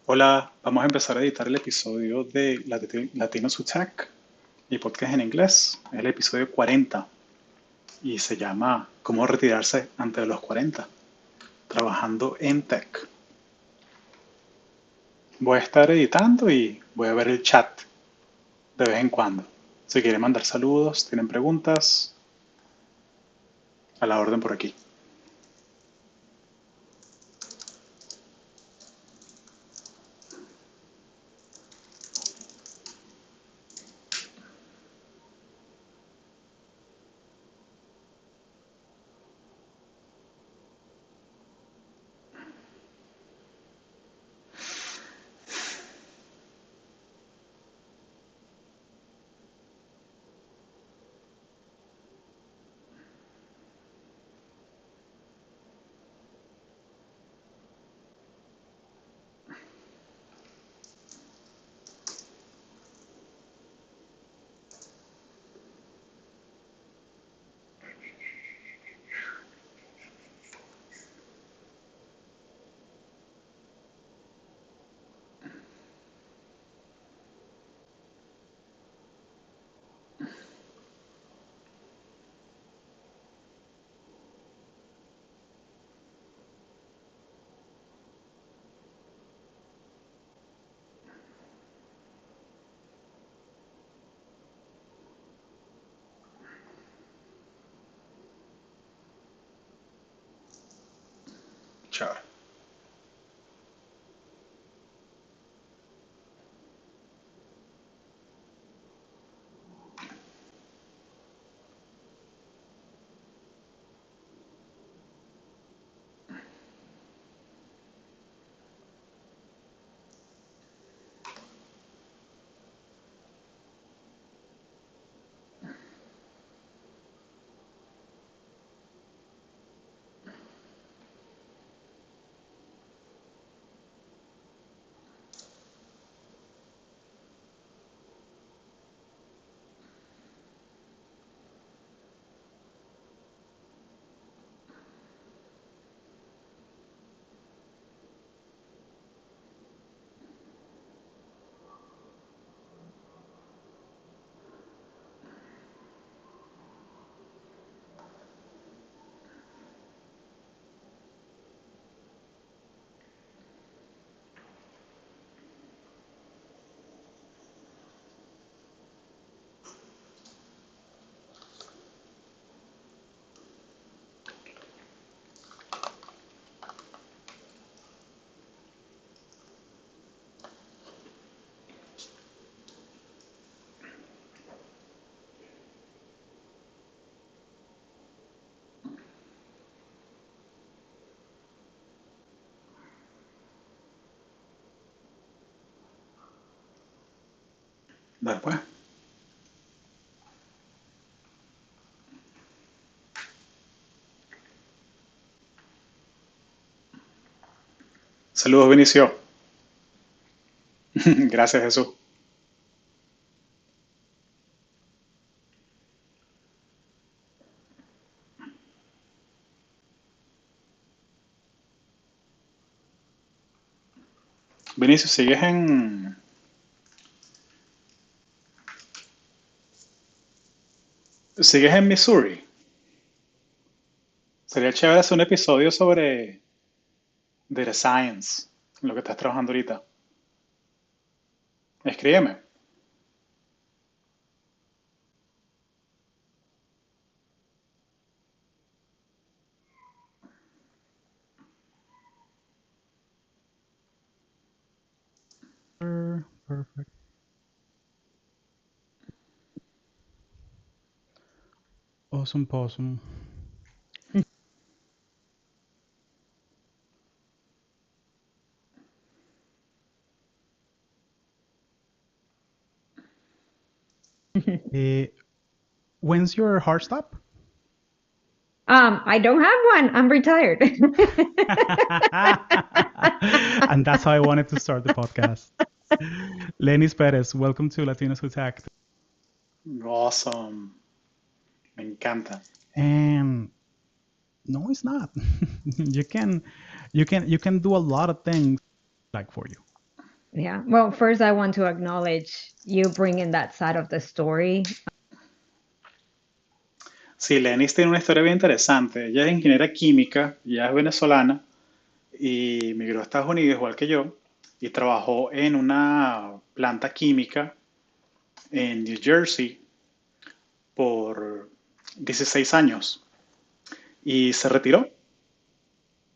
Hola, vamos a empezar a editar el episodio de Latinos Who Tech, mi podcast en inglés. Es el episodio 40 y se llama ¿Cómo retirarse antes de los 40? Trabajando en tech. Voy a estar editando y voy a ver el chat de vez en cuando. Si quieren mandar saludos, tienen preguntas, a la orden por aquí. Chao. Dale pues. Saludos, Vinicio. Gracias, Jesús. Vinicio, ¿Sigues en Missouri? Sería chévere hacer un episodio sobre data science, en lo que estás trabajando ahorita. Escríbeme. Perfect. Awesome possum. Eh, when's your hard stop? I don't have one. I'm retired. And that's how I wanted to start the podcast. Lenis Perez, welcome to Latinos Who Tech. Awesome. Me encanta. And no, it's not. You can do a lot of things like for you. Yeah. Well, first I want to acknowledge you bringing that side of the story. Sí, Lenis tiene una historia bien interesante. Ella es ingeniera química, ella es venezolana y migró a Estados Unidos igual que yo y trabajó en una planta química en New Jersey por 16 años y se retiró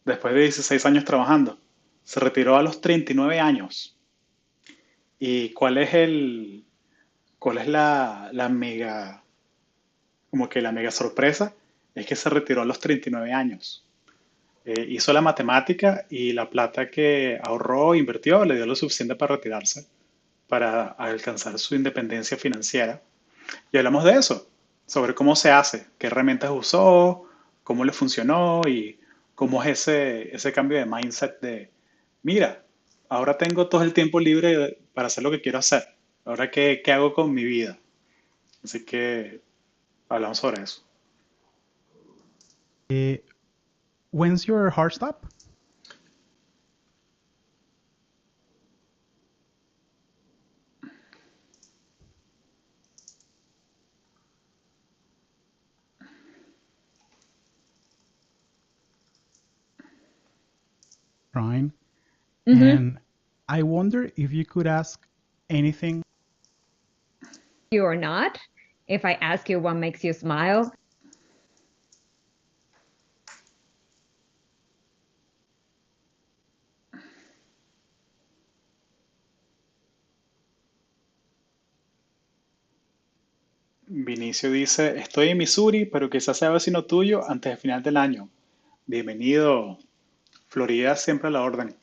después de 16 años trabajando. Se retiró a los 39 años. ¿Y cuál es la mega, como que la mega sorpresa? Es que se retiró a los 39 años. Hizo la matemática y la plata que ahorró, invirtió, le dio lo suficiente para retirarse, para alcanzar su independencia financiera. Y hablamos de eso, sobre cómo se hace, qué herramientas usó, cómo le funcionó y cómo es ese cambio de mindset de, mira, ahora tengo todo el tiempo libre para hacer lo que quiero hacer. Ahora, ¿qué hago con mi vida? Así que hablamos sobre eso. Eh, when's your hard stop? Trying. And I wonder if you could ask anything. You or not. If I ask you what makes you smile, Vinicio dice, estoy en Missouri, pero quizás sea vecino tuyo antes del final del año. Bienvenido, Florida siempre a la orden.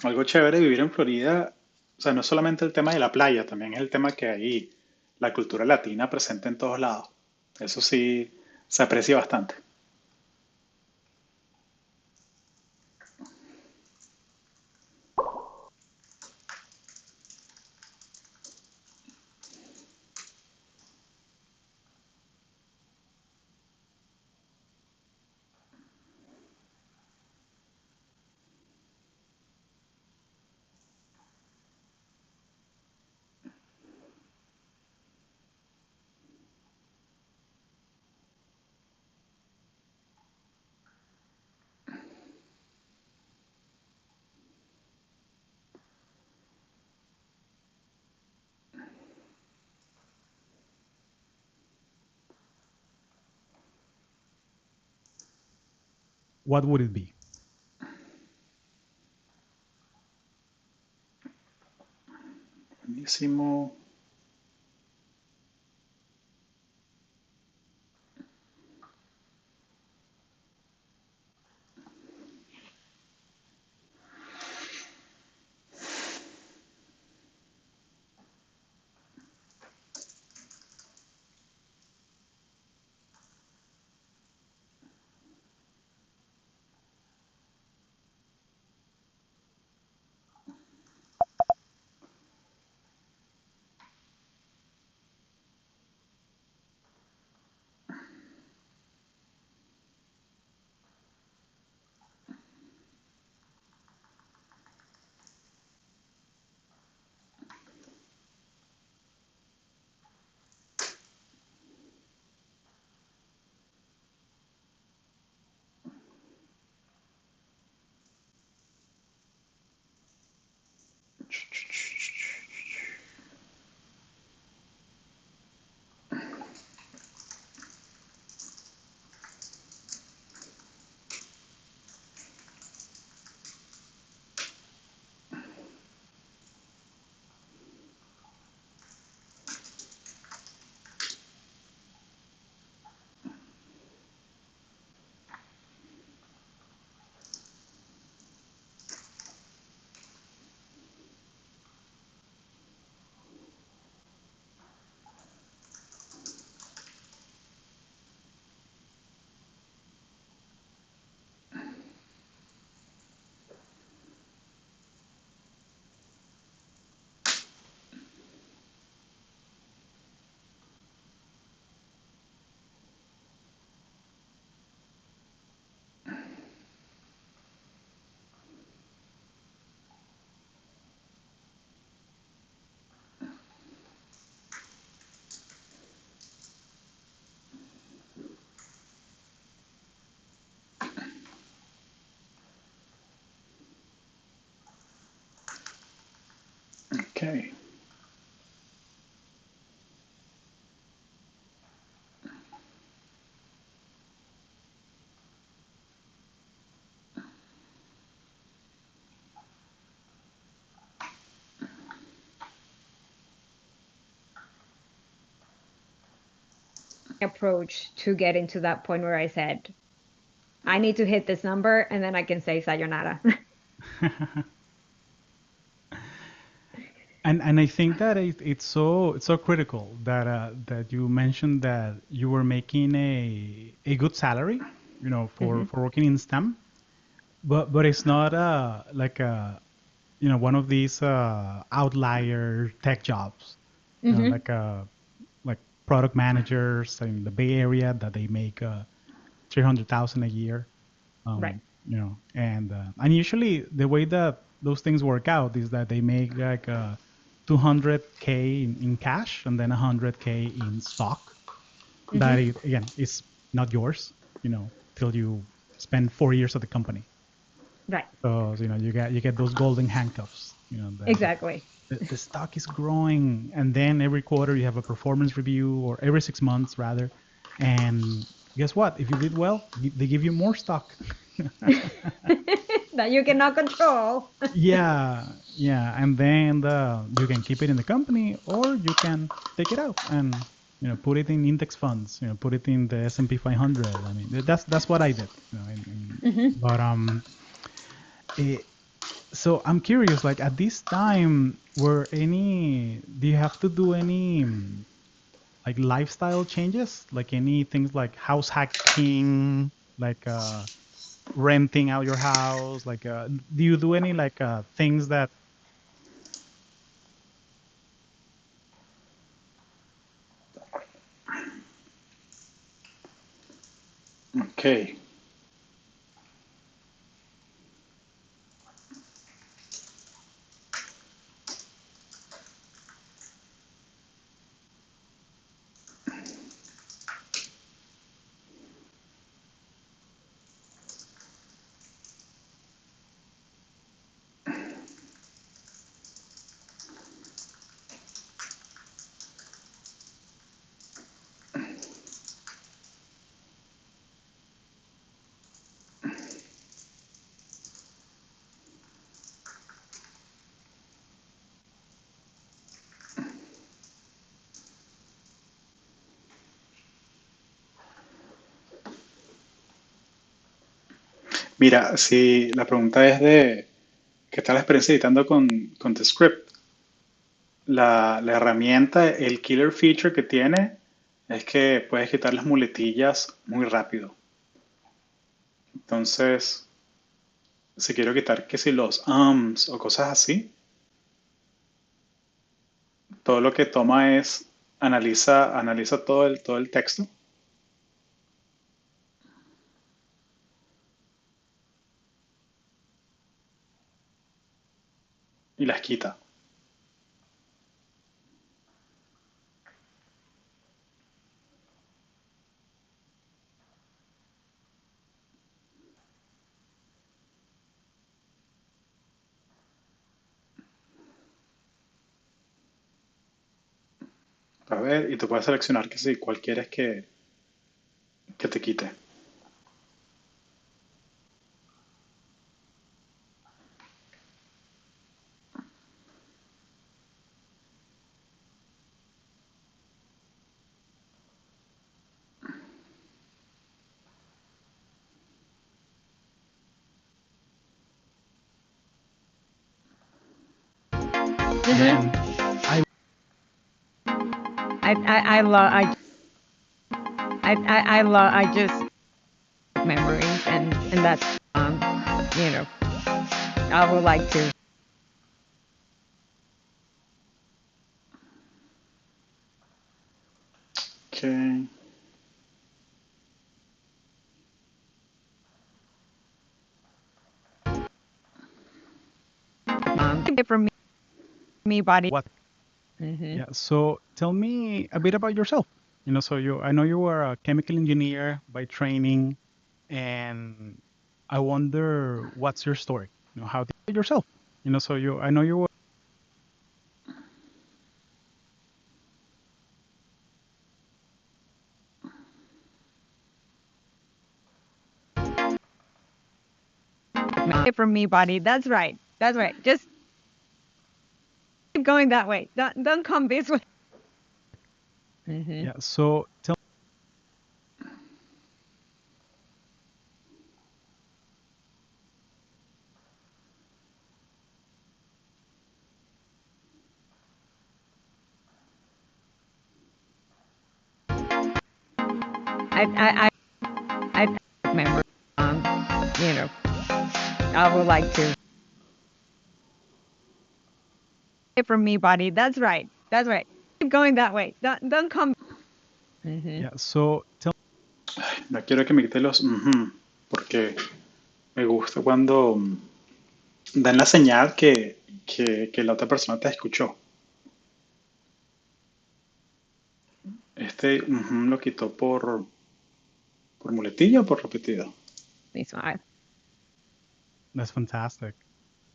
Algo chévere de vivir en Florida, o sea, no es solamente el tema de la playa, también es el tema que hay la cultura latina presente en todos lados. Eso sí, se aprecia bastante. What would it be? Buenísimo. Okay. Approach to getting to that point where I said, I need to hit this number and then I can say sayonara. And I think that it's so critical that that you mentioned that you were making a good salary, for working in STEM, but it's not like one of these outlier tech jobs, like product managers in the Bay Area that they make 300,000 a year. Right. And usually the way that those things work out is that they make like 200K in cash and then 100K in stock. That again is not yours, till you spend 4 years at the company. Right. So you get those golden handcuffs. Exactly. The stock is growing, and then every quarter you have a performance review, or every 6 months rather, and guess what? If you did well, they give you more stock. That you cannot control. Yeah, and then you can keep it in the company, or you can take it out and put it in index funds. Put it in the S&P 500. I mean, that's what I did. But so I'm curious. Like at this time, do you have to do any like lifestyle changes, like any things like house hacking, like renting out your house, like do you do any like things that Okay. Mira, si la pregunta es de qué tal la experiencia editando con The Script, la herramienta, el killer feature que tiene es que puedes quitar las muletillas muy rápido. Entonces, si quiero quitar que si los ums o cosas así, todo lo que toma es analiza todo el texto y las quita. A ver, y tú puedes seleccionar que si cuál quieres que te quite. and I I love I just memories and that's you know I would like to Okay. from me body. what Hmm. Yeah, so tell me a bit about yourself. So I know you were a chemical engineer by training, and I wonder what's your story. How did you yourself? So I know you were from me, buddy. That's right. That's right. Just keep going that way. Don't come this way. Yeah. So tell I remember. You know, I would like to from me, buddy. That's right. That's right. Keep going that way. Don't come. yeah. So tell No quiero que me quite los porque me gusta cuando dan la señal que la otra persona te escuchó. Este lo quitó por muletilla o por repetido. This one. that's fantastic.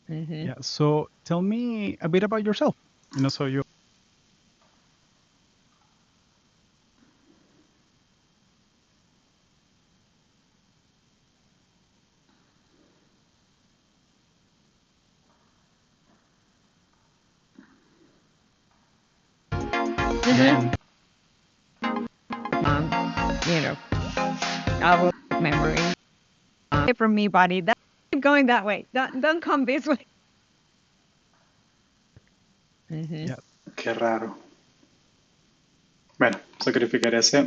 Yeah. So tell me a bit about yourself. So you. Yeah. You know, I will remember from me, buddy. Keep going that way. Don't come this way. Yeah. Qué raro. Bueno, sacrificaré ese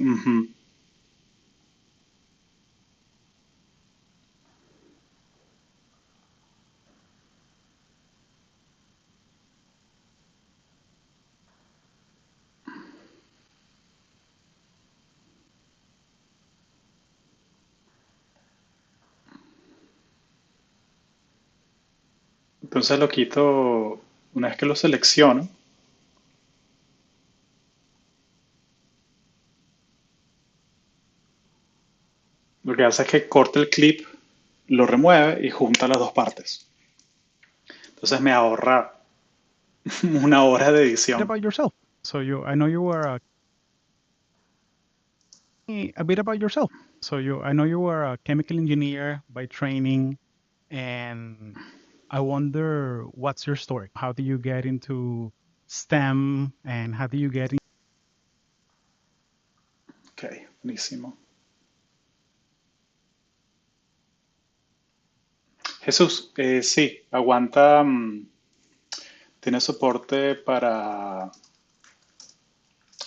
Entonces lo quito una vez que lo selecciono. Lo que hace es que corta el clip, lo remueve y junta las dos partes. Entonces me ahorra una hora de Bit edición. about yourself. So I know you were a bit about yourself. So I know you were a chemical engineer by training, and I wonder what's your story? How do you get into STEM, and how do you get in? Ok, buenísimo. Jesús, sí, aguanta, tiene soporte para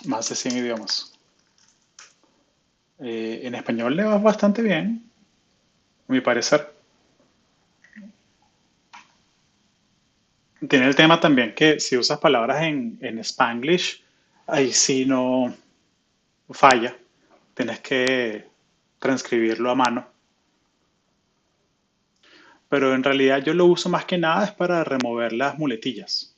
más de 100 idiomas. En español le va bastante bien, a mi parecer. Tiene el tema también que si usas palabras en Spanglish, ahí sí no falla. Tienes que transcribirlo a mano. Pero en realidad yo lo uso más que nada es para remover las muletillas.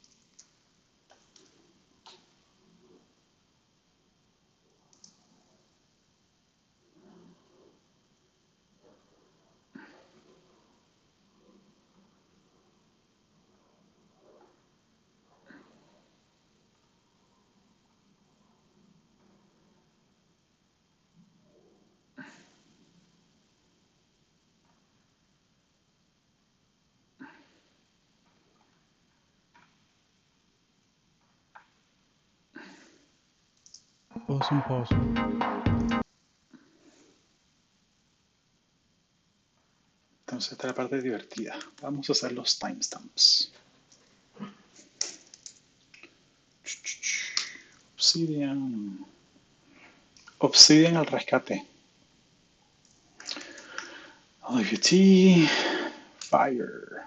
Awesome, awesome. Entonces esta es la parte divertida. Vamos a hacer los timestamps. Obsidian. Obsidian al rescate. WT. Fire.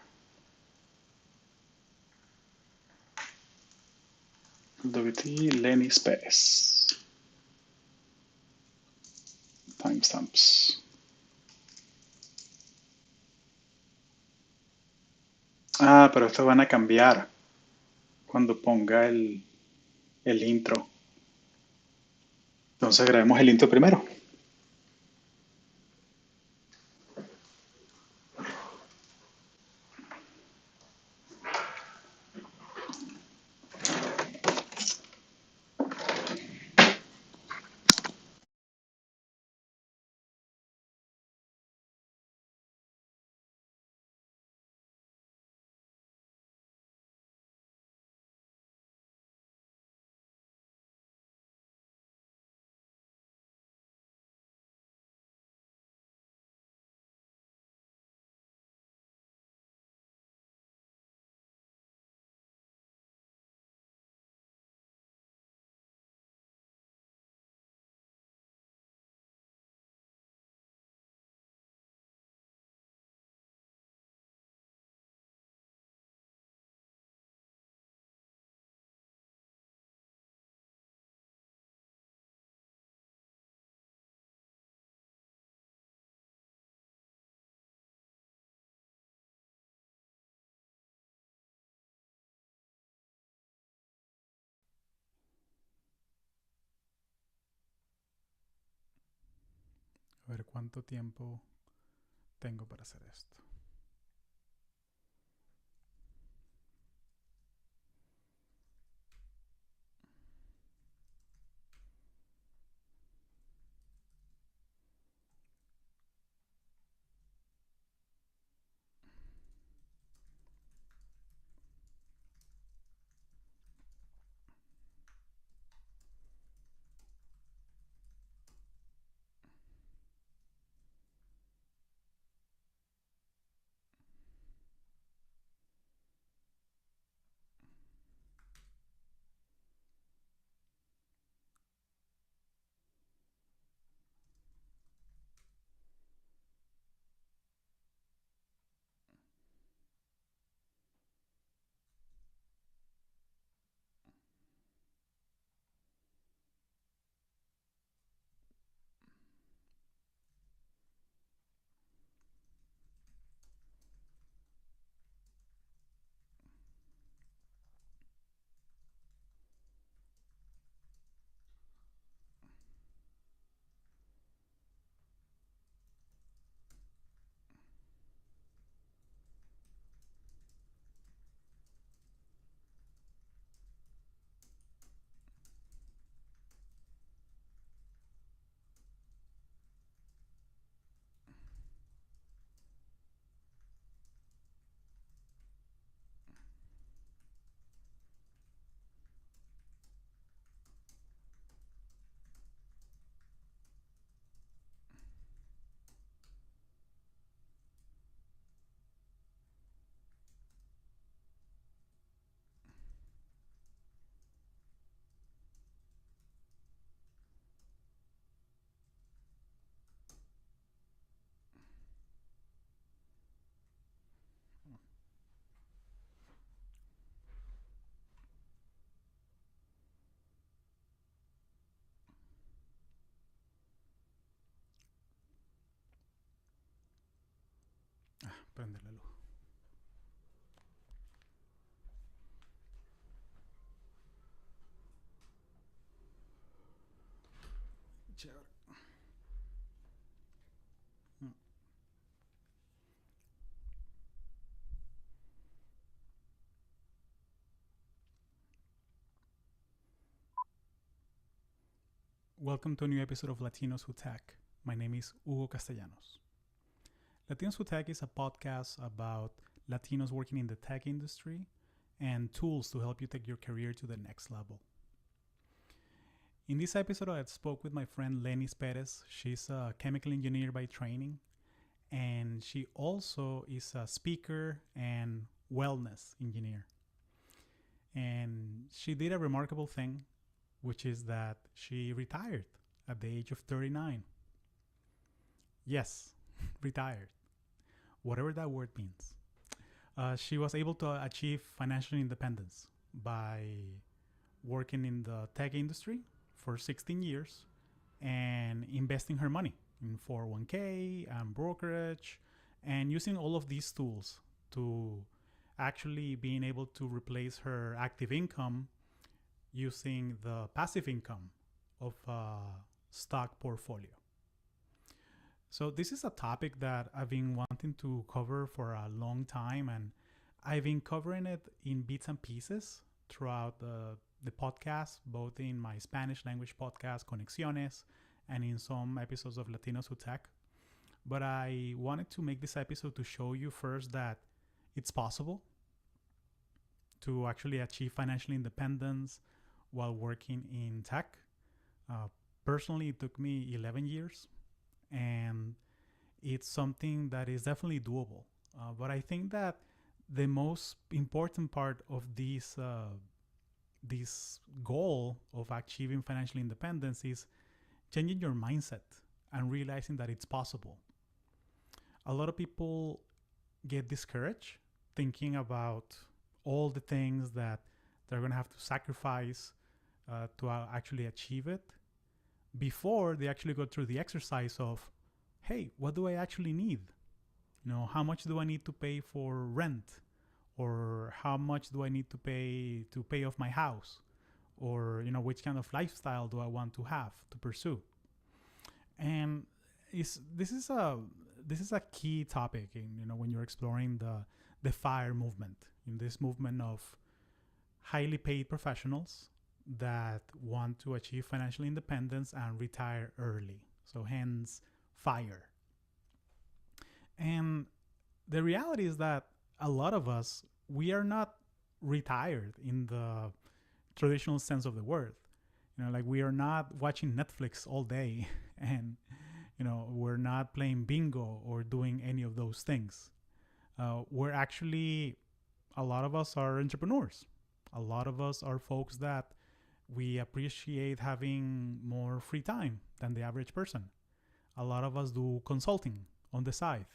WT Lenny Space. Timestamps. Ah, pero estos van a cambiar cuando ponga el intro. Entonces grabemos el intro primero. A ver cuánto tiempo tengo para hacer esto. Prende la luz. Chévere. Welcome to a new episode of Latinos Who Tech. My name is Hugo Castellanos. Latinos Who Tech is a podcast about Latinos working in the tech industry and tools to help you take your career to the next level. In this episode, I spoke with my friend Lenis Perez. She's a chemical engineer by training, and she also is a speaker and wellness engineer. And she did a remarkable thing, which is that she retired at the age of 39. Yes, retired. Whatever that word means. She was able to achieve financial independence by working in the tech industry for 16 years and investing her money in 401k and brokerage and using all of these tools to actually being able to replace her active income using the passive income of a stock portfolio. So this is a topic that I've been wanting to cover for a long time, and I've been covering it in bits and pieces throughout the podcast, both in my Spanish language podcast, Conexiones, and in some episodes of Latinos Who Tech. But I wanted to make this episode to show you first that it's possible to actually achieve financial independence while working in tech. Personally, it took me 11 years, and it's something that is definitely doable. But I think that the most important part of this goal of achieving financial independence is changing your mindset and realizing that it's possible. A lot of people get discouraged thinking about all the things that they're going to have to sacrifice to actually achieve it before they actually go through the exercise of, hey, what do I actually need? How much do I need to pay for rent? Or how much do I need to pay off my house? Or, which kind of lifestyle do I want to have to pursue? And This is a key topic in, when you're exploring the FIRE movement, in this movement of highly paid professionals that want to achieve financial independence and retire early. So hence FIRE. And the reality is that a lot of us, we are not retired in the traditional sense of the word. Like we are not watching Netflix all day and, we're not playing bingo or doing any of those things. We're actually, a lot of us are entrepreneurs. A lot of us are folks that we appreciate having more free time than the average person. A lot of us do consulting on the side,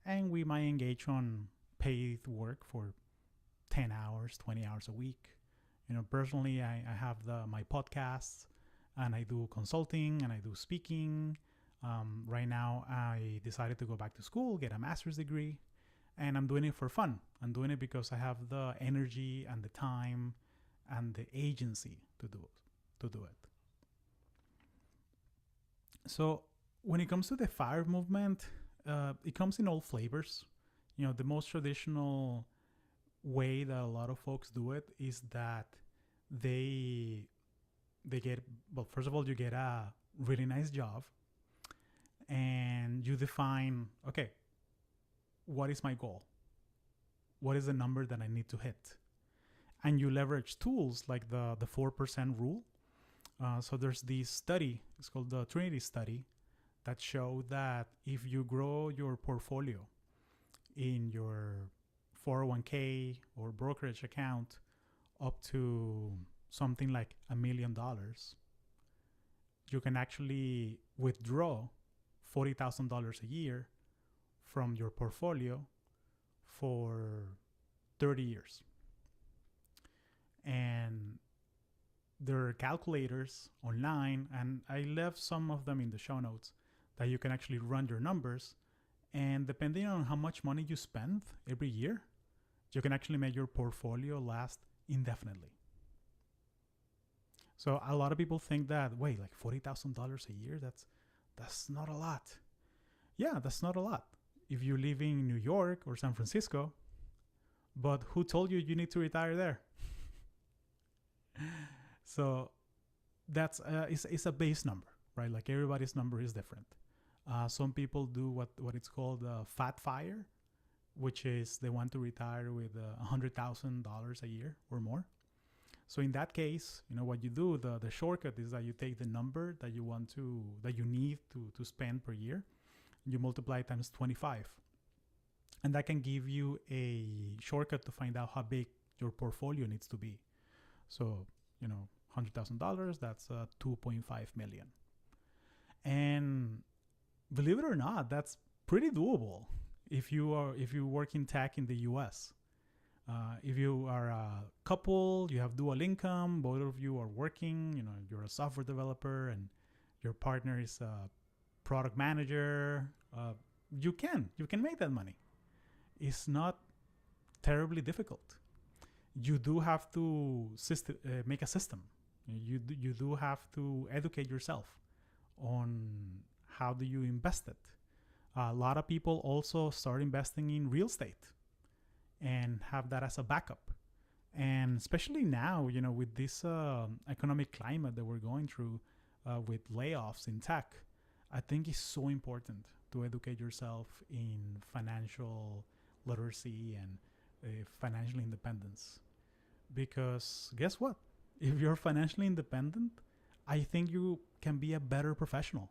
and we might engage on paid work for 10 hours, 20 hours a week. Personally, I have my podcasts, and I do consulting, and I do speaking. Right now, I decided to go back to school, get a master's degree, and I'm doing it for fun. I'm doing it because I have the energy and the time and the agency to do it. So when it comes to the FIRE movement, it comes in all flavors. The most traditional way that a lot of folks do it is that they get, well, first of all, you get a really nice job and you define, okay, what is my goal? What is the number that I need to hit? And you leverage tools like the 4% rule. So there's this study, it's called the Trinity study, that showed that if you grow your portfolio in your 401k or brokerage account up to something like $1 million, you can actually withdraw $40,000 a year from your portfolio for 30 years. And there are calculators online, and I left some of them in the show notes, that you can actually run your numbers. And depending on how much money you spend every year, you can actually make your portfolio last indefinitely. So a lot of people think that, wait, like $40,000 a year, that's not a lot. Yeah, that's not a lot if you live in New York or San Francisco. But who told you you need to retire there? So that's it's a base number, right? Like everybody's number is different. Some people do what it's called fat FIRE, which is they want to retire with $100,000 a year or more. So in that case, what you do, the shortcut is that you take the number that you need to spend per year, and you multiply it times 25. And that can give you a shortcut to find out how big your portfolio needs to be. So, $100,000, that's $2.5 million. And believe it or not, that's pretty doable if you work in tech in the US. If you are a couple, you have dual income, both of you are working, you're a software developer and your partner is a product manager, you can make that money. It's not terribly difficult. You do have to make a system. You do have to educate yourself on how do you invest it. A lot of people also start investing in real estate and have that as a backup. And especially now, with this economic climate that we're going through with layoffs in tech, I think it's so important to educate yourself in financial literacy and financial independence. Because guess what? If you're financially independent, I think you can be a better professional.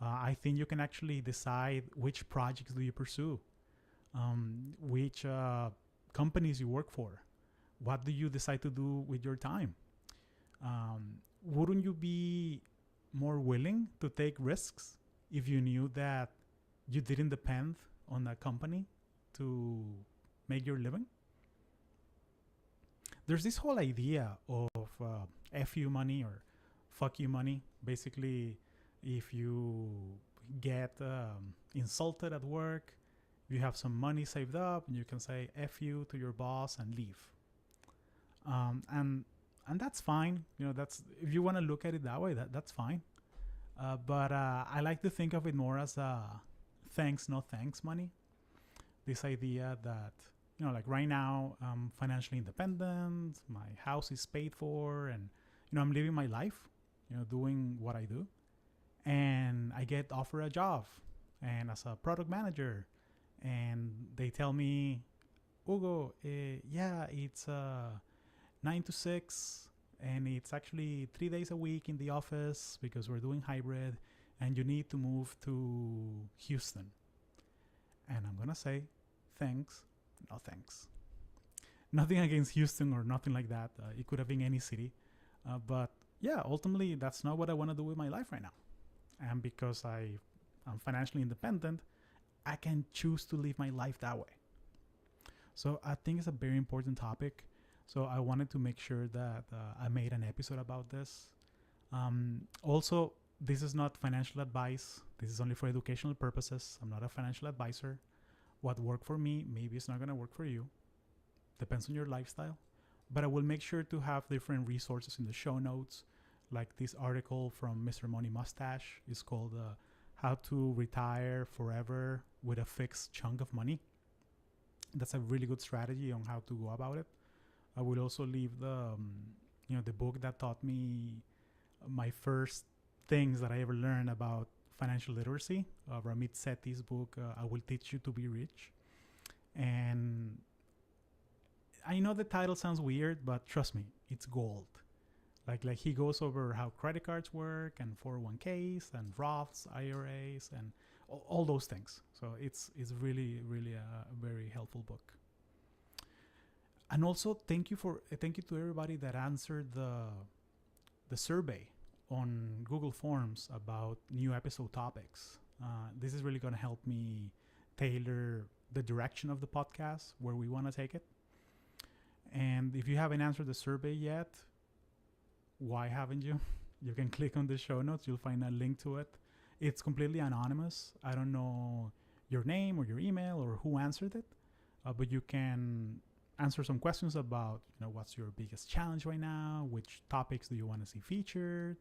I think you can actually decide which projects do you pursue, which companies you work for, what do you decide to do with your time. Wouldn't you be more willing to take risks if you knew that you didn't depend on a company to make your living? There's this whole idea of F you money or fuck you money. Basically, if you get insulted at work, you have some money saved up, and you can say F you to your boss and leave. And that's fine. That's, if you want to look at it that way, that's fine. But I like to think of it more as a thanks, no thanks money. This idea that, like right now, I'm financially independent, my house is paid for, and, I'm living my life, doing what I do. And I get offered a job and as a product manager. And they tell me, Hugo, yeah, it's 9 to 6, and it's actually 3 days a week in the office because we're doing hybrid, and you need to move to Houston. And I'm gonna say, thanks, no thanks. Nothing against Houston or nothing like that. It could have been any city. But yeah, ultimately, that's not what I want to do with my life right now. And because I'm financially independent, I can choose to live my life that way. So I think it's a very important topic. So I wanted to make sure that I made an episode about this. Also, this is not financial advice. This is only for educational purposes. I'm not a financial advisor. What worked for me, maybe it's not going to work for you. Depends on your lifestyle. But I will make sure to have different resources in the show notes. Like this article from Mr. Money Mustache is called How to Retire Forever with a Fixed Chunk of Money. That's a really good strategy on how to go about it. I will also leave the book that taught me my first things that I ever learned about financial literacy. Ramit Sethi's book, I Will Teach You to Be Rich. And I know the title sounds weird, but trust me, it's gold. Like he goes over how credit cards work and 401ks and Roths, IRAs, and all those things. So it's really, really a very helpful book. And also thank you to everybody that answered the survey on Google Forms about new episode topics. This is really going to help me tailor the direction of the podcast, where we want to take it. And if you haven't answered the survey yet, why haven't you? You can click on the show notes. You'll find a link to it. It's completely anonymous. I don't know your name or your email or who answered it, but you can answer some questions about, what's your biggest challenge right now? Which topics do you want to see featured?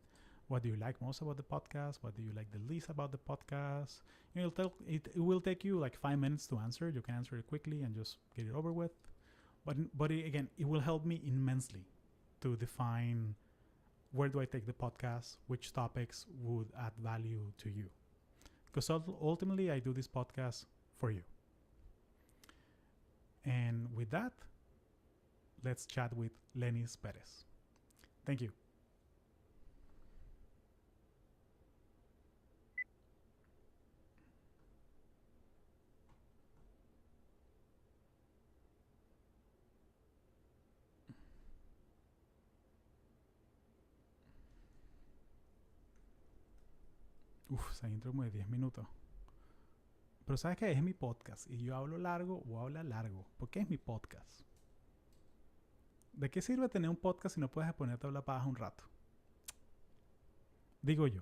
What do you like most about the podcast? What do you like the least about the podcast? It will take you like 5 minutes to answer. You can answer it quickly and just get it over with. But again, it will help me immensely to define where do I take the podcast, which topics would add value to you. Because ultimately, I do this podcast for you. And with that, let's chat with Lenis Perez. Thank you. Esa intro como de 10 minutos. Pero ¿sabes qué? Es mi podcast. Y yo hablo largo o habla largo. Porque es mi podcast. ¿De qué sirve tener un podcast si no puedes ponerte a hablar paja un rato? Digo yo.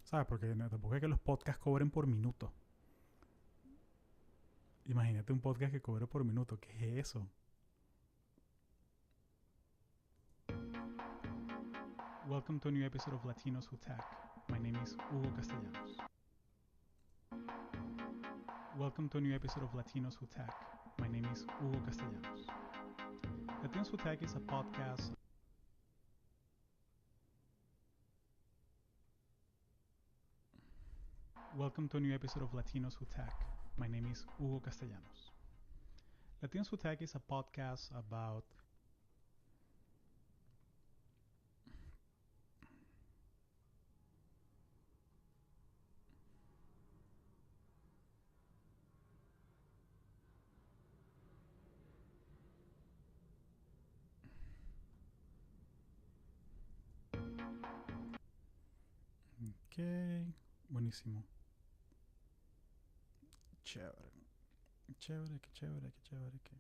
¿Sabes? Porque tampoco es que los podcasts cobren por minuto. Imagínate un podcast que cobre por minuto. ¿Qué es eso? Welcome to a new episode of Latinos Who Tech. My name is Hugo Castellanos. Welcome to a new episode of Latinos Who Tech. My name is Hugo Castellanos. Latinos Who Tech is a podcast. Welcome to a new episode of Latinos Who Tech. My name is Hugo Castellanos. Latinos Who Tech is a podcast about Ok, buenísimo. Chévere. Chévere, qué chévere, qué chévere, qué.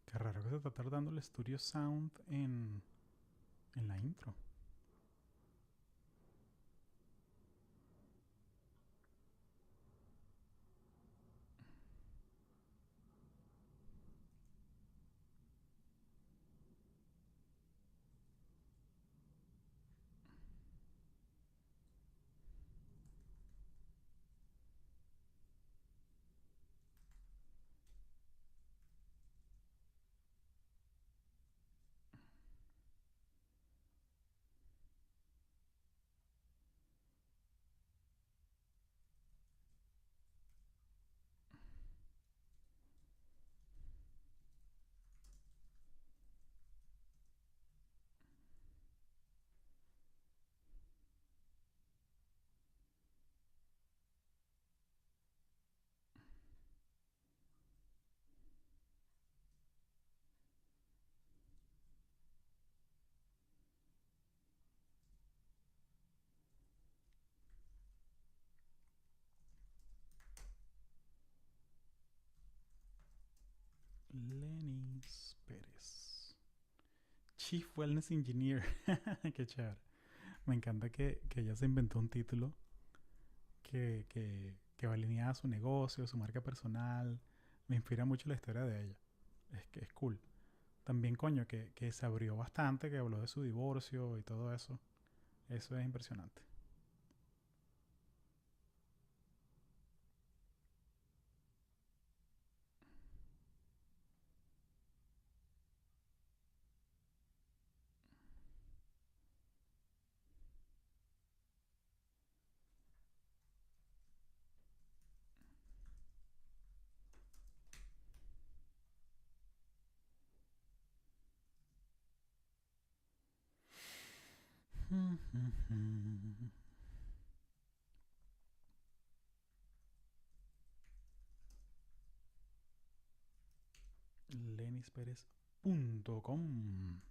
Qué raro que se está tardando el Studio Sound en la intro. Lenis Pérez, Chief Wellness Engineer. Qué chévere. Me encanta que ella se inventó un título que va alineada a su negocio, a su marca personal. Me inspira mucho la historia de ella. Es que es cool. También, coño, que se abrió bastante, que habló de su divorcio y todo eso. Eso es impresionante. lenisperez.com.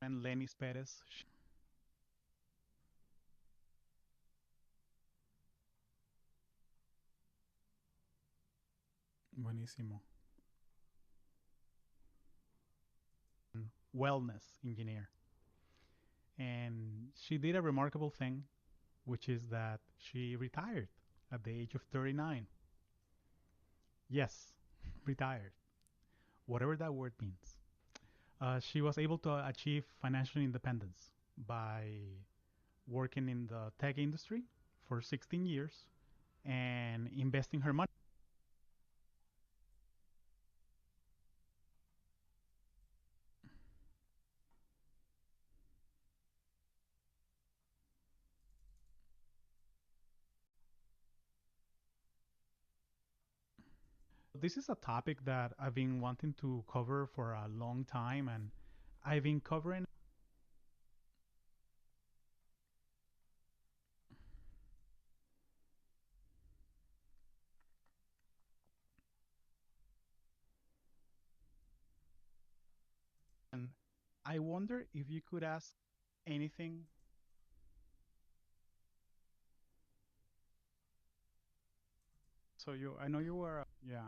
And Lenis Pérez. Buenísimo. Wellness engineer. And she did a remarkable thing, which is that she retired at the age of 39. Yes, retired. Whatever that word means. She was able to achieve financial independence by working in the tech industry for 16 years and investing her money. This is a topic that I've been wanting to cover for a long time, and I've been covering. And I wonder if you could ask anything. So I know you were, yeah.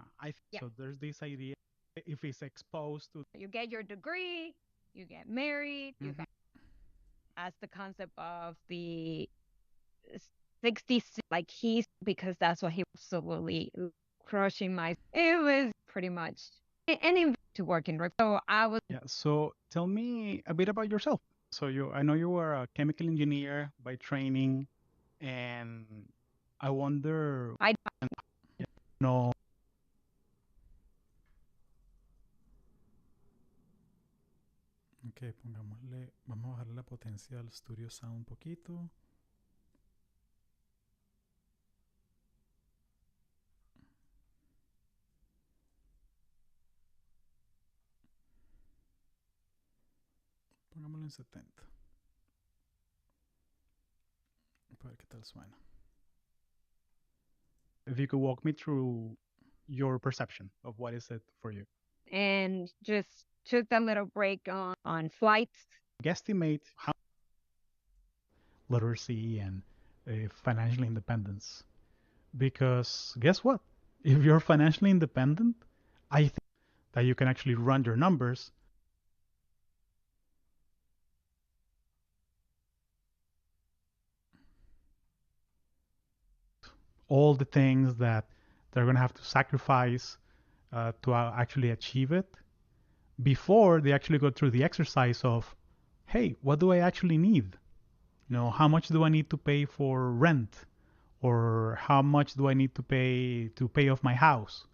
Yeah. So there's this idea if it's exposed to. You get your degree, you get married, you got as the concept of the 60s, like he's because that's what he was absolutely crushing my. It was pretty much and to working. So I was. Yeah. So tell me a bit about yourself. So I know you were a chemical engineer by training, and I wonder. I know Ok, pongámosle, vamos a bajarle la potencia al Studio Sound un poquito. Pongámoslo en 70. Para ver qué tal suena. If you could walk me through your perception of what is it for you. And just took a little break on flights. Guesstimate how literacy and financial independence. Because guess what? If you're financially independent, I think that you can actually run your numbers. All the things that they're going to have to sacrifice to actually achieve it before they actually go through the exercise of, hey, what do I actually need? You know, how much do I need to pay for rent? Or how much do I need to pay off my house?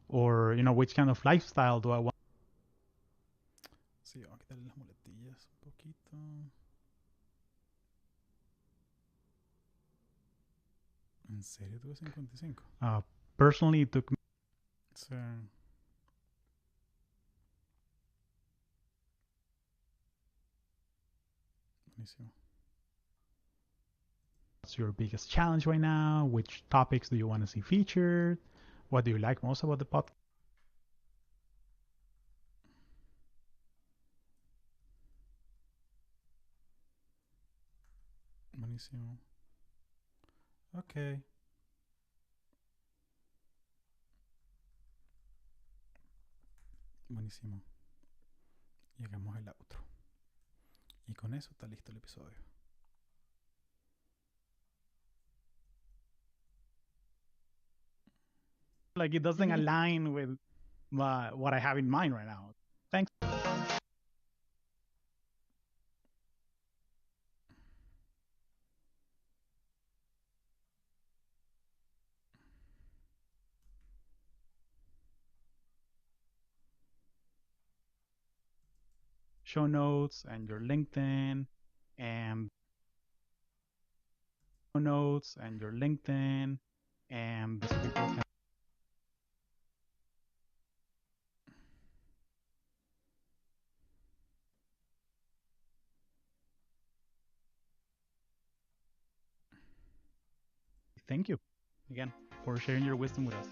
Or, you know, which kind of lifestyle do I want? Sí, vamos a quitarle las muletillas un poquito. ¿En serio tuve 55? Personally, it took me. Sí. Buenísimo. What's your biggest challenge right now? Which topics do you want to see featured? What do you like most about the podcast? Buenísimo. Ok. Buenísimo. Y hagamos el outro. Y con eso está listo el episodio. Like it doesn't align with what I have in mind right now. Thanks. Show notes and your LinkedIn and so people can. Thank you again for sharing your wisdom with us.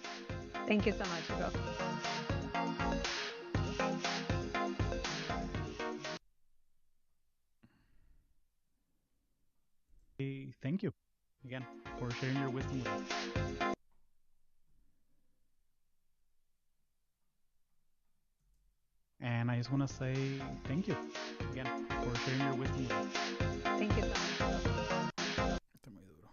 Thank you so much, Hugo. Thank you again for sharing your wisdom with us. And I just want to say thank you again for sharing your wisdom with us. Thank you so much, Hugo. Está muy duro.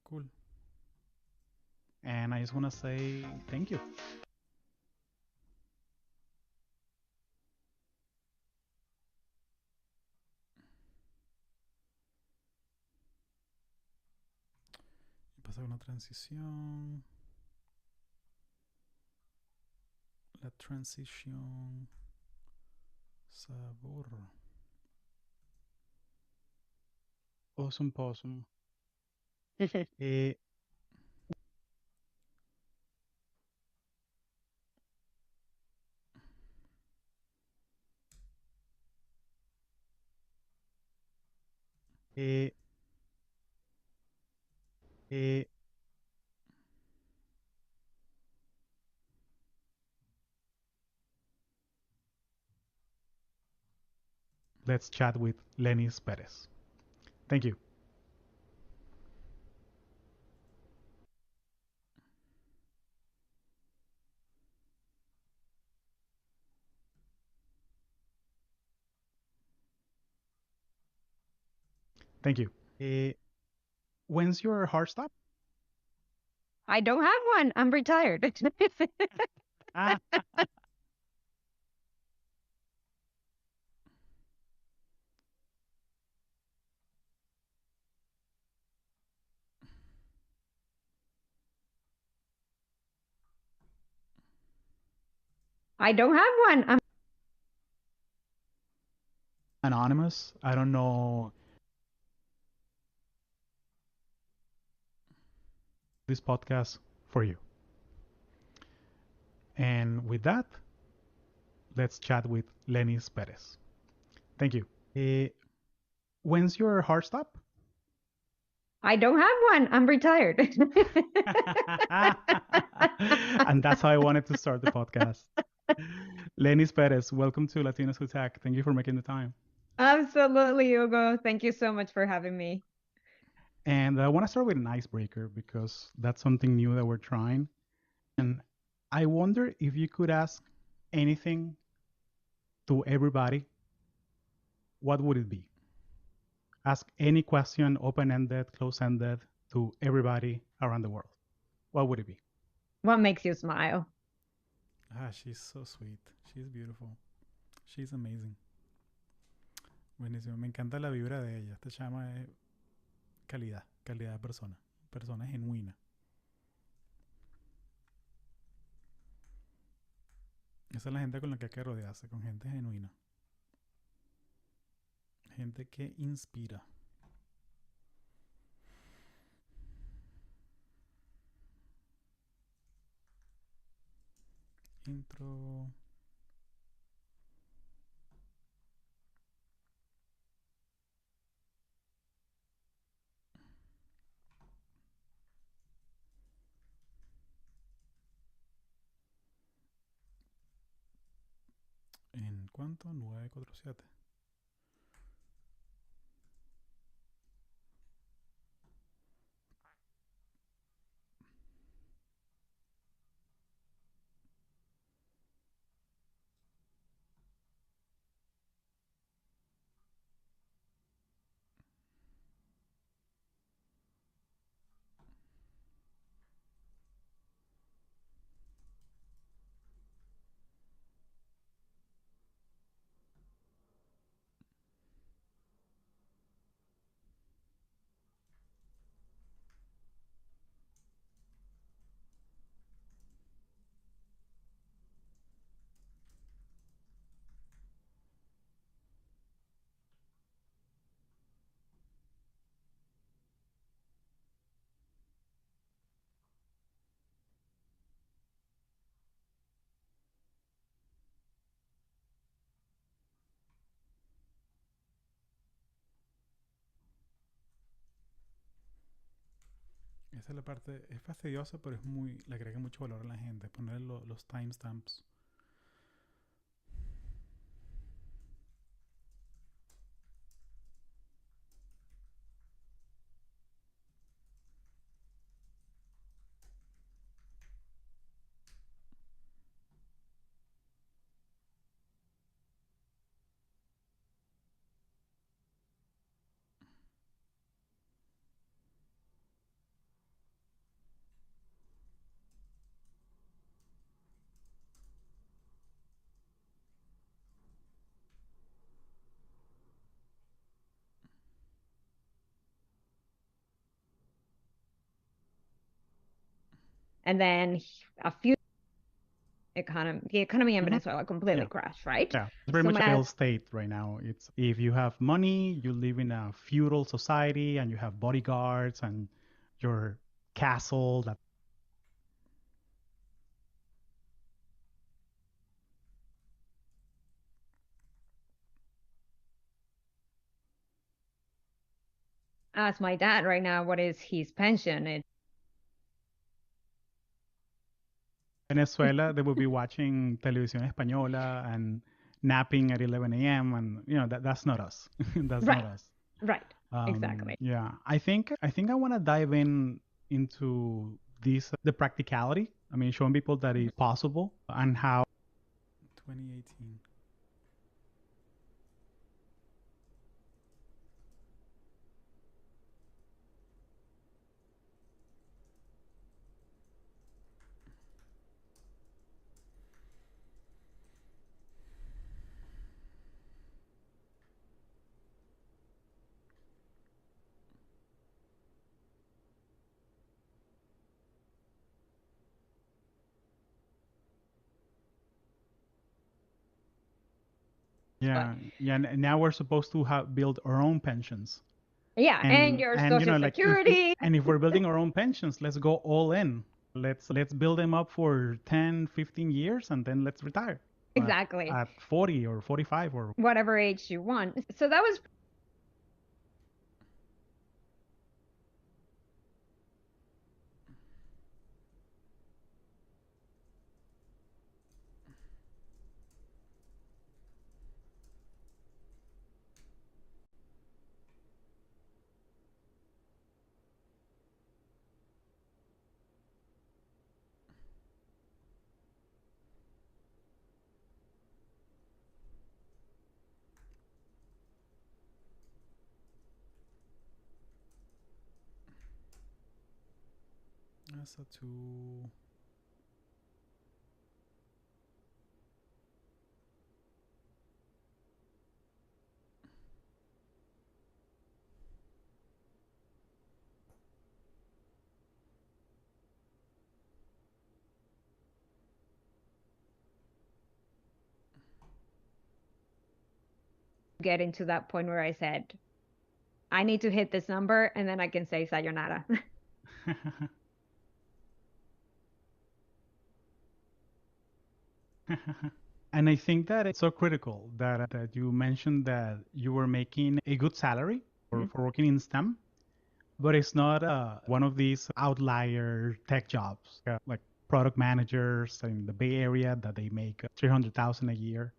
Cool. And I just want to say thank you. Y pasa una transición. La transición. Sabor. Awesome possum. Let's chat with Lenis Perez. Thank you. Thank you. When's your hard stop? I don't have one. I'm retired. I don't have one. I'm Anonymous. I don't know this podcast for you. And with that, let's chat with Lenis Perez. Thank you. When's your hard stop? I don't have one. I'm retired. And that's how I wanted to start the podcast. Lenis Perez, welcome to Latinos Who Tech. Thank you for making the time. Absolutely, Hugo. Thank you so much for having me. And I want to start with an icebreaker because that's something new that we're trying. And I wonder if you could ask anything to everybody, what would it be? Ask any question, open-ended, close-ended, to everybody around the world. What would it be? What makes you smile? She's so sweet. She's beautiful. She's amazing. Buenísimo. Me encanta la vibra de ella. Esta chama es calidad. Calidad de persona. Persona genuina. Esa es la gente con la que hay que rodearse. Con gente genuina. Gente que inspira. Intro. ¿En cuánto? 947. Esa es la parte. Es fastidiosa, pero es muy. Le agrega mucho valor a la gente. Poner los timestamps. And then a few the economy in Venezuela completely Yeah. crashed, right? Yeah, it's very So much a my failed state right now. It's if you have money, you live in a feudal society and you have bodyguards and your castle that ask my dad right now what is his pension. Venezuela, they would be watching televisión española and napping at 11 a.m. and that's not us. That's Right. not us. Right. Exactly. Yeah, I think I want to dive into this the practicality. I mean, showing people that it's possible and how 2018. Yeah, yeah. And now we're supposed to have build our own pensions. Yeah, and your And social like security. and if we're building our own pensions, let's go all in. Let's build them up for 10, 15 years and then let's retire. Exactly. At 40 or 45 or whatever age you want. So that was That's a two. getting to that point where I said, I need to hit this number and then I can say sayonara. And I think that it's so critical that you mentioned that you were making a good salary for working in STEM, but it's not one of these outlier tech jobs like product managers in the Bay Area that they make 300,000 a year.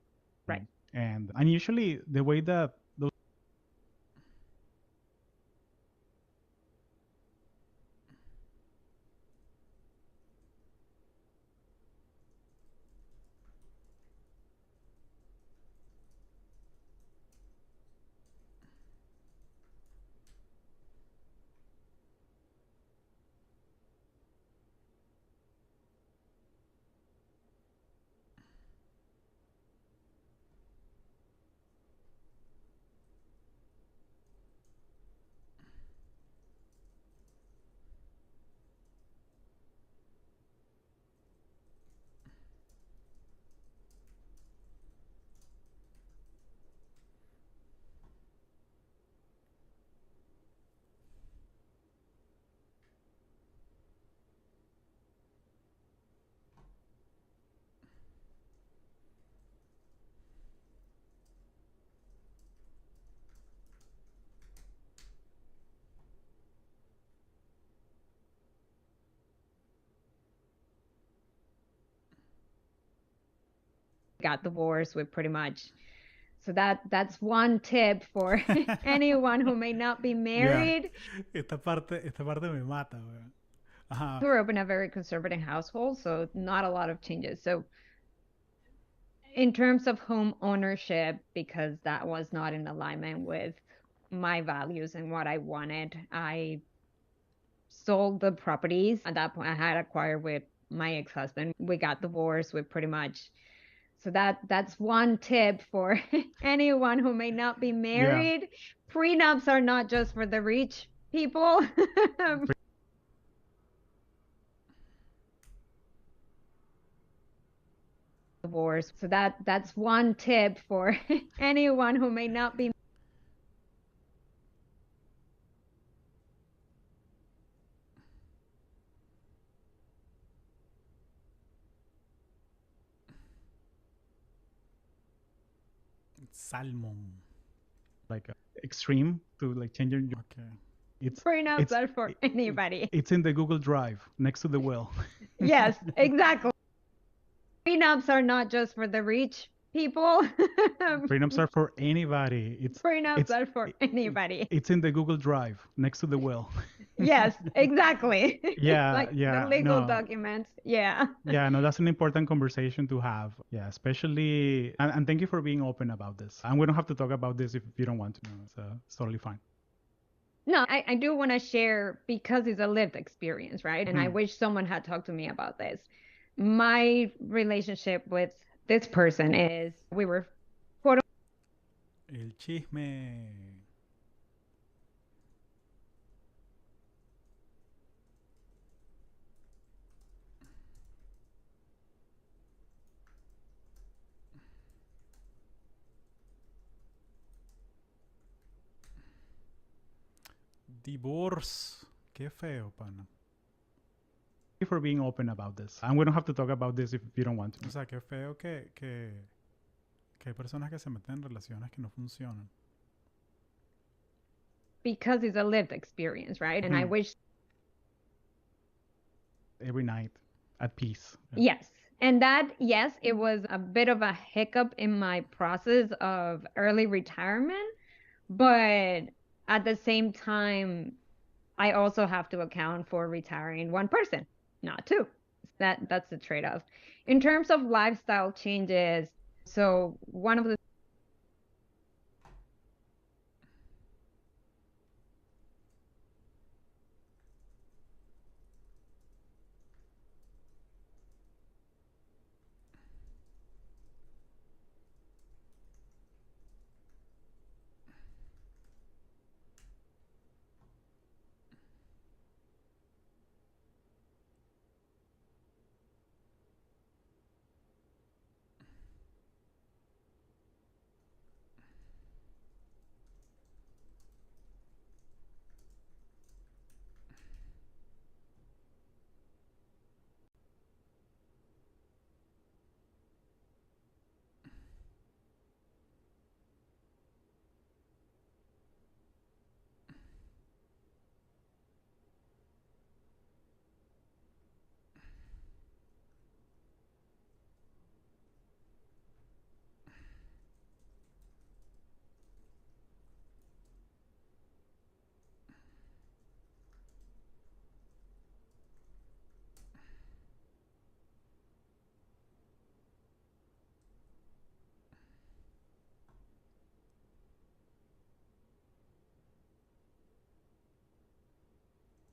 Right. And usually the way that those got divorced with pretty much. So that's one tip for anyone who may not be married. Esta parte me mata, weón. Ajá. Grew up in a very conservative household, so not a lot of changes. So in terms of home ownership, because that was not in alignment with my values and what I wanted, I sold the properties. At that point, I had acquired with my ex-husband. We got divorced with pretty much. So that's one tip for anyone who may not be married. Prenups are not just for the rich people. Divorce. So that's one tip for anyone who may not be Salmon. like extreme to like change your Okay. prenups are for anybody. It's in the Google Drive next to the will. Yes, exactly. Prenups are not just for the rich people. Prenups are for anybody. Prenups are for anybody. It's in the Google Drive next to the will. Yes, exactly. Yeah, like yeah, the legal no. documents. Yeah. Yeah, no, that's an important conversation to have. Yeah, especially, and thank you for being open about this. And we don't have to talk about this if you don't want to. No, it's totally fine. No, I do want to share because it's a lived experience, right? And I wish someone had talked to me about this. My relationship with this person is we were El chisme. Divorce. Qué feo, pana. Thank you for being open about this. And we don't have to talk about this if you don't want to. O sea, qué feo que hay personas que se meten en relaciones que no funcionan. Because it's a lived experience, right? And I wish Every night at peace. yes. And that, yes, it was a bit of a hiccup in my process of early retirement, but at the same time, I also have to account for retiring one person, not two. That's the trade-off. In terms of lifestyle changes, so one of the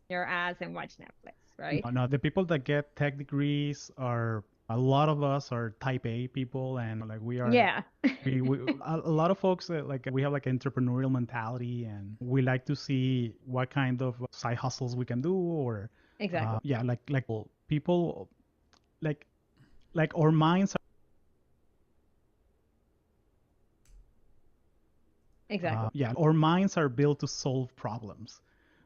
your ass and watch Netflix, right? No, the people that get tech degrees are a lot of us are type A people, and like we are. Yeah. A lot of folks like we have like entrepreneurial mentality, and we like to see what kind of side hustles we can do, or Exactly. yeah, like people like our minds are Exactly. yeah, our minds are built to solve problems.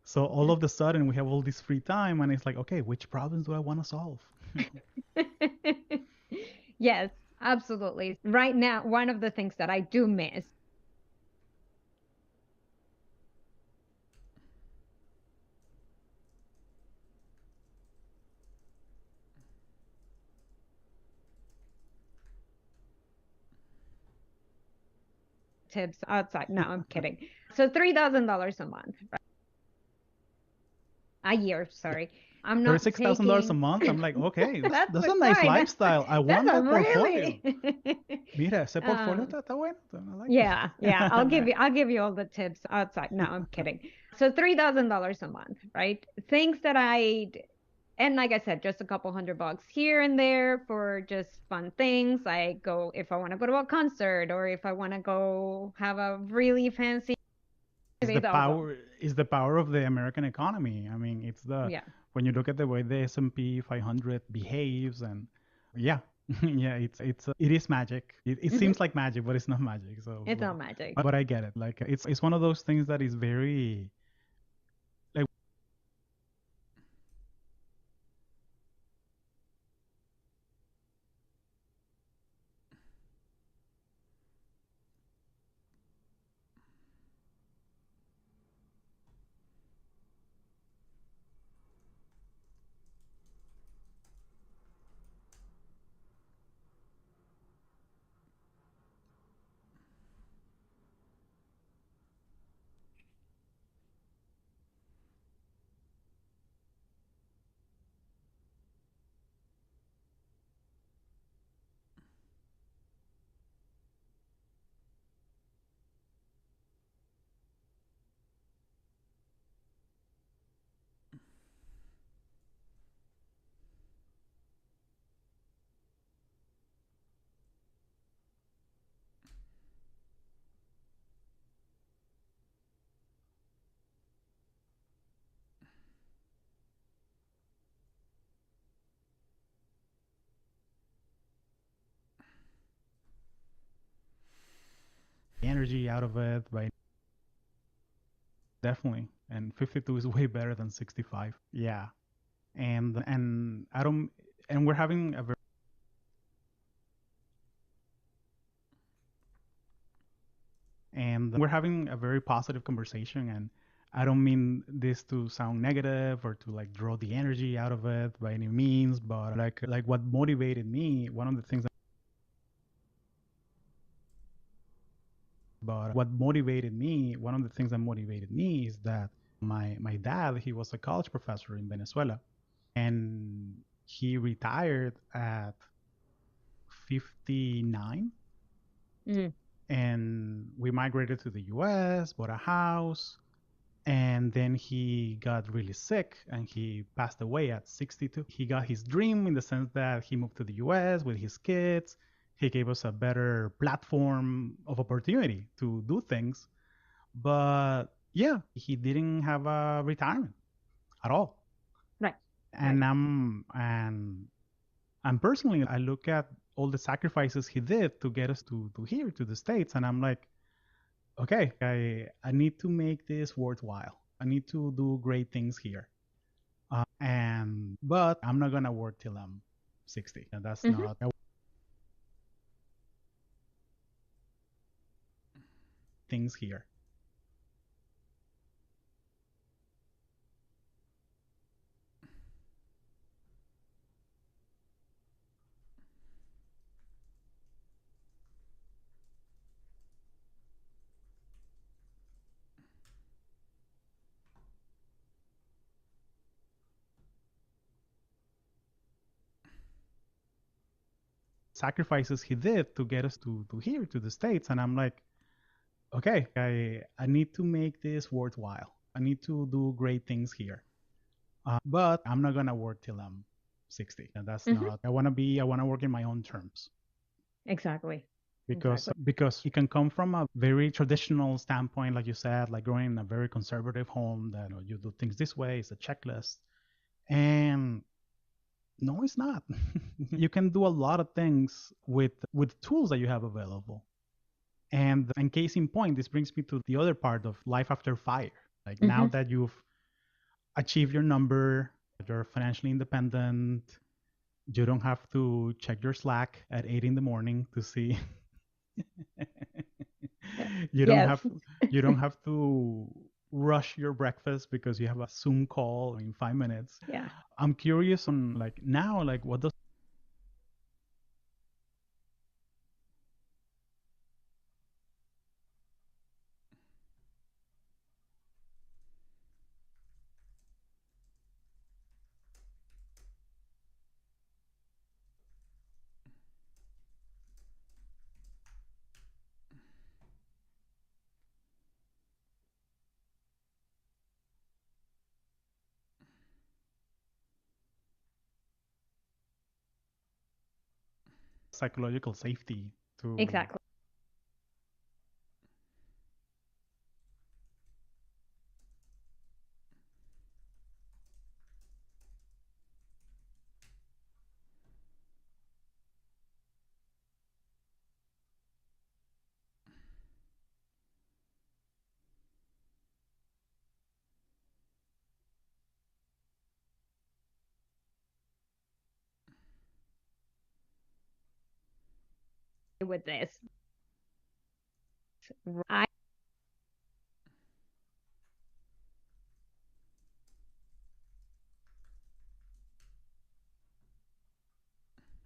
So all of a sudden we have all this free time, and it's like, okay, which problems do I want to solve? Yes, absolutely. Right now, one of the things that I do miss tips outside. No, I'm kidding. So $3,000 a month, right? A year, sorry. I'm not $36,000 a taking month. I'm like, okay, that's a fine. nice lifestyle. I want That's a that portfolio. really Mira, ese portfolio está bueno. I like yeah, it. yeah. I'll give you all the tips outside. No, I'm kidding. So $3,000 a month, right? Things that and like I said, just a couple $100 here and there for just fun things. I go if I want to go to a concert or if I want to go have a really fancy Is the power of the American economy. I mean, it's yeah. when you look at the way the S&P 500 behaves, and yeah, yeah, it is magic. It seems like magic, but it's not magic. So, It's not magic. but I get it. Like it's one of those things that is very like energy out of it, right? Definitely. and 52 is way better than 65. Yeah, and I don't, and we're having a very positive conversation, and I don't mean this to sound negative or to like draw the energy out of it by any means, but like what motivated me, one of the things that motivated me is that my dad, he was a college professor in Venezuela, and he retired at 59. And we migrated to the US, bought a house, and then he got really sick and he passed away at 62. He got his dream in the sense that he moved to the US with his kids. He gave us a better platform of opportunity to do things. But yeah, he didn't have a retirement at all. Right. And and personally, I look at all the sacrifices he did to get us to here, to the States, and I'm like, okay, I need to make this worthwhile. I need to do great things here. But I'm not gonna work till I'm 60. And that's not things here. Sacrifices he did to get us to here, to the States, and I'm like, okay, I need to make this worthwhile. I need to do great things here. But I'm not gonna work till I'm 60. And that's not. I wanna work in my own terms. Exactly. Because it can come from a very traditional standpoint, like you said, like growing in a very conservative home that you do things this way, it's a checklist. And no, it's not. You can do a lot of things with tools that you have available. And case in point, this brings me to the other part of life after fire. Like now that you've achieved your number, you're financially independent, you don't have to check your Slack at 8 in the morning to see. You don't have to rush your breakfast because you have a Zoom call in 5 minutes. Yeah. I'm curious on like now, like what does psychological safety to Exactly. With this, I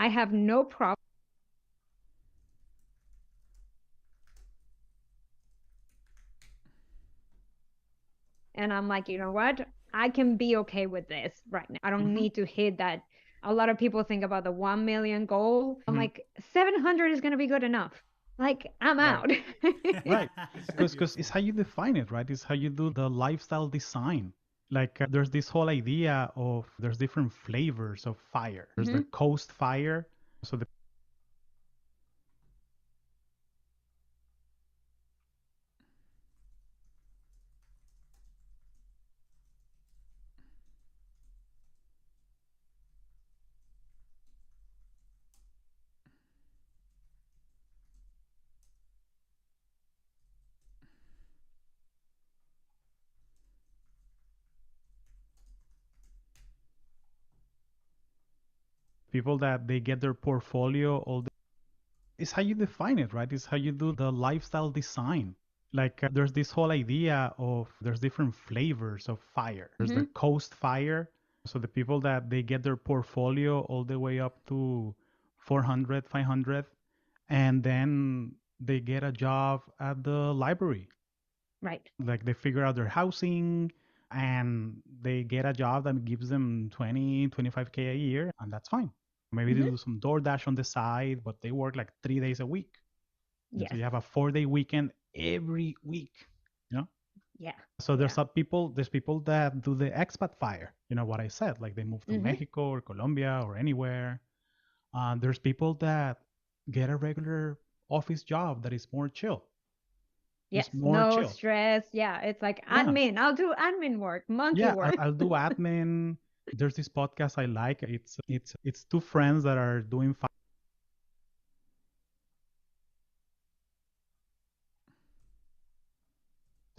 have no problem. And I'm like, you know what? I can be okay with this right now. I don't need to hit that. A lot of people think about the 1 million goal. I'm like, 700 is going to be good enough. Like, I'm out. right, because it's how you define it, right? It's how you do the lifestyle design. Like there's this whole idea of there's different flavors of fire. There's the coast fire. So the People that they get their portfolio all the it's how you define it, right? It's how you do the lifestyle design. Like there's this whole idea of there's different flavors of fire. There's the coast fire. So the people that they get their portfolio all the way up to 400, 500, and then they get a job at the library. Right. Like they figure out their housing and they get a job that gives them 20, 25K a year, and that's fine. Maybe they do some DoorDash on the side, but they work like 3 days a week. Yes. So you have a 4-day weekend every week. You know? Yeah. So there's people that do the expat fire. You know what I said? Like they move to Mexico or Colombia or anywhere. There's people that get a regular office job that is more chill. Yes. Just more No chill. stress. Yeah. It's like Yeah. admin. I'll do admin work, monkey Yeah, work. I'll do admin. There's this podcast I like. It's two friends that are doing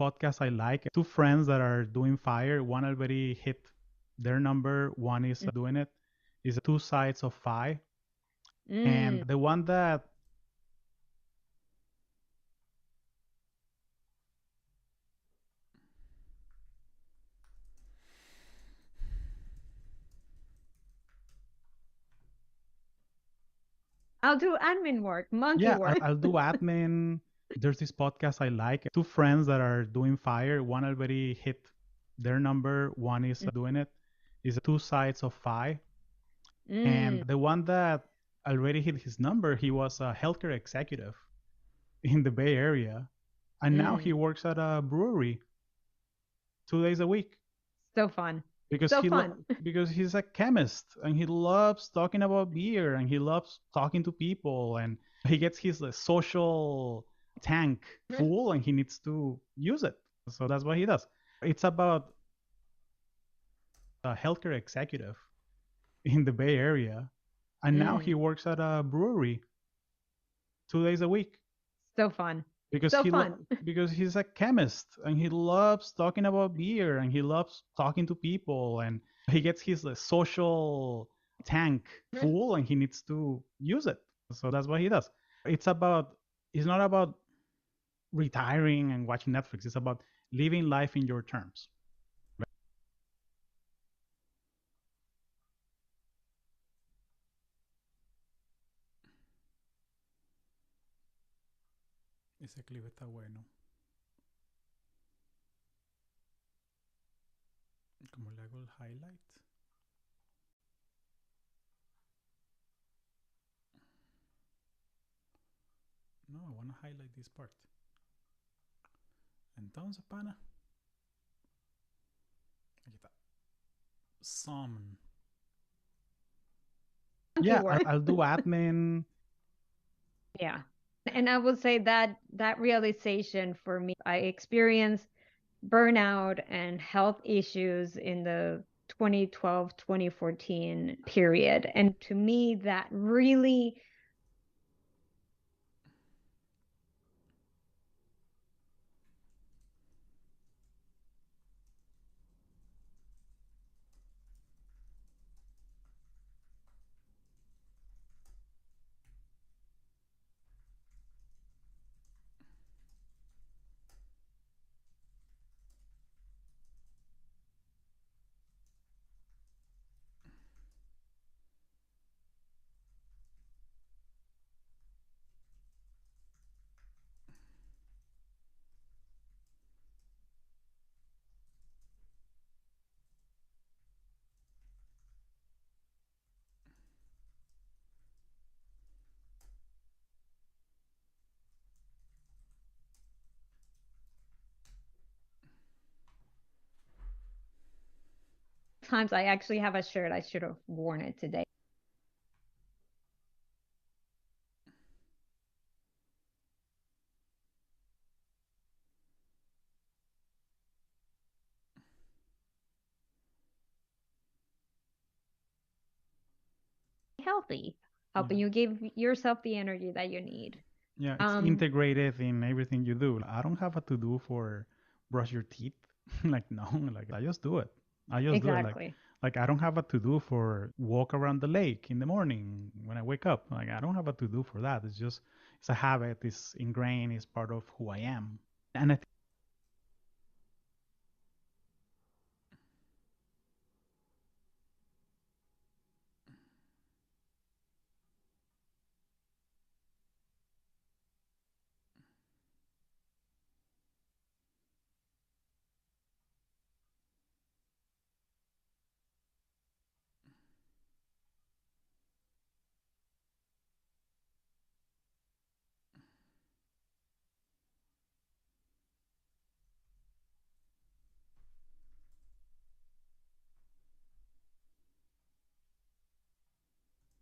podcast I like. Two friends that are doing fire. One already hit their number. One is doing it. Is two sides of five. And the one that I'll do admin work, monkey work. I'll do admin. There's this podcast I like. Two friends that are doing fire. One already hit their number. One is doing it. Is two sides of five. And the one that already hit his number, he was a healthcare executive in the Bay Area. And now he works at a brewery 2 days a week. So fun. Because because he's a chemist and he loves talking about beer and he loves talking to people and he gets his social tank full and he needs to use it. So that's what he does. It's about a healthcare executive in the Bay Area. And now he works at a brewery 2 days a week. So fun. Because because he's a chemist and he loves talking about beer and he loves talking to people and he gets his social tank full and he needs to use it. So that's what he does. It's not about retiring and watching Netflix. It's about living life in your terms. Ese clip está bueno. ¿Cómo le hago el highlight? No, I want to highlight this part. Entonces, pana. Aquí está. Some. Yeah, I'll do admin. Yeah. And I would say that realization for me, I experienced burnout and health issues in the 2012, 2014 period. And to me, that really times I actually have a shirt. I should have worn it today. Healthy, helping you give yourself the energy that you need. Yeah, it's integrated in everything you do. I don't have a to do for brush your teeth. Like, no, like I just do it. I just do it. Exactly. Like I don't have a to do for walk around the lake in the morning when I wake up. Like I don't have a to do for that. It's a habit. It's ingrained. It's part of who I am. And I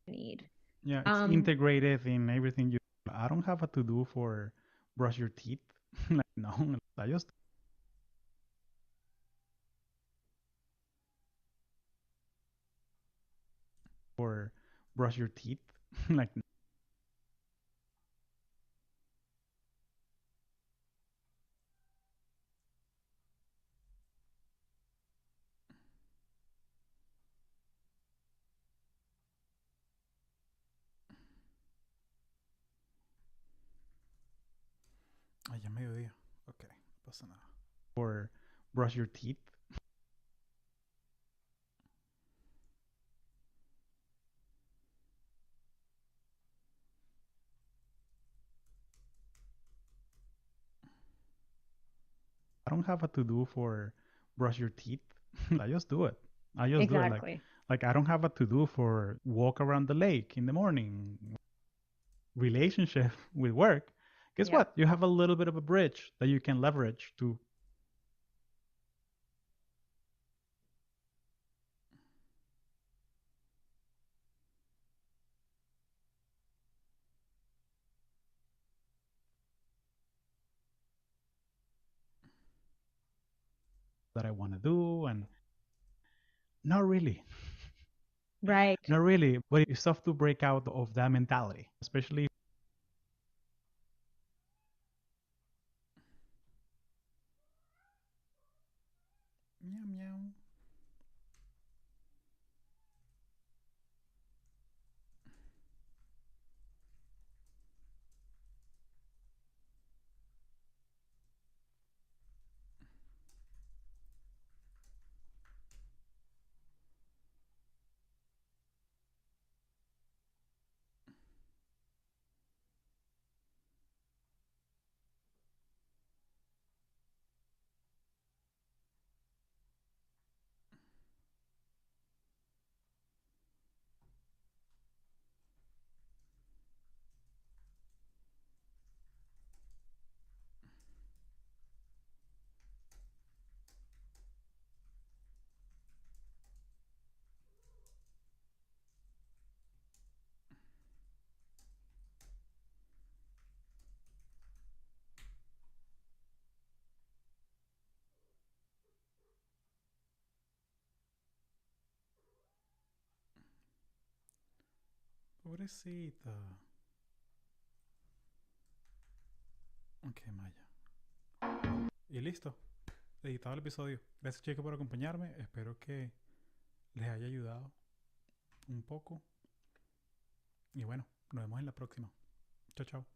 Need. Yeah, it's integrated in everything you. I don't have a to do for brush your teeth. Like no, I just for brush your teeth. Like Ay, ya mediodía. Ok, no pasa nada. for brush your teeth. I don't have a to do for brush your teeth. I just do it. I just do it. Exactly. Like I don't have a to do for walk around the lake in the morning. Relationship with work. Guess Yeah. what? You have a little bit of a bridge that you can leverage to that I want to do and not really. Right. Not really, but it's tough to break out of that mentality, especially Miau, miau. Pobrecita. Ok, Maya. Y listo. Editado el episodio. Gracias, chicos, por acompañarme. Espero que les haya ayudado un poco. Y bueno, nos vemos en la próxima. Chao, chao.